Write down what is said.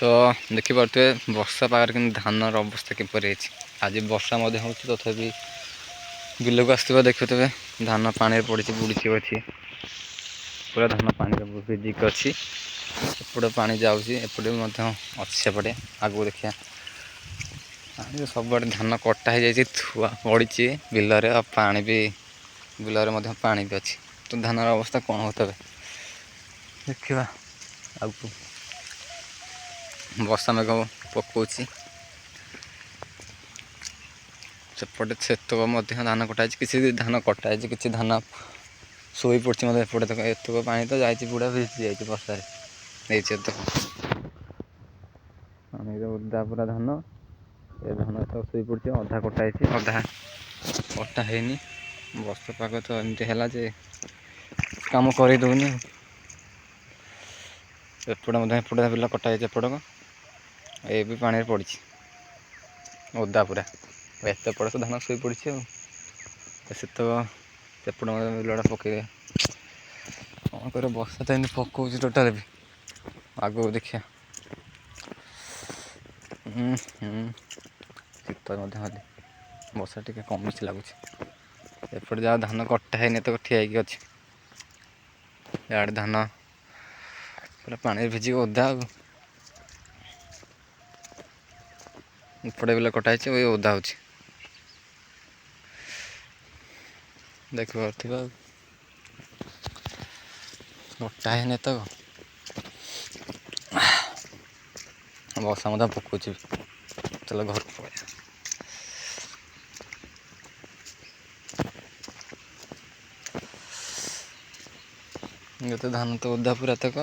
तो देखिपे वर्षा पागर कि धानर अवस्था किपर आज वर्षा हो तथापि बिल को आसो देखुवे धान पानी पड़ी बुड़ी अच्छी पूरा धान पानी भिजिक अच्छी एपटे पानी जाऊँगी एपटे अच्छी सेपटे आगू देखिए सब धान कटा हो थुआ पड़ी बिलरे पानी भी बिलरे पानी भी अच्छी तो धान अवस्था कौन होता है देखा आगू वर्षा मेघ पकाउछि सेपटे सेतक धान कटाई किसी धान कटाई किसी धान शोई पड़ी एपटे तक एतक पानी तो जाइए बुढ़ा भिजी जाइए वर्षा पानी उदा पूरा धान ए धान तो शोई पड़ी अधा कटाई अधा कटा है वर्षा पाग तो एमती है काम करदूनी एपटे बिल कटाई एपटक ये भी पानी पड़ी ओदा पूरा एत पड़े तो धान शोई पड़ी सेतक सेपट बिलटा पकड़े कौन कर वर्षा तो एमती पकाऊँ टोटाल भी आगू देखिए शीत वर्षा टे कम लगुच एपटे जहाँ धान कटा है तो ठिया अच्छे इे धान पूरा पानी भिजिक ओदा एपटे बिल कटाई ओदा हो देख पार्थ कटा है तो वर्षा पकाऊँ चलो घर को पड़े ये तो धान तो ओदा पूरा तक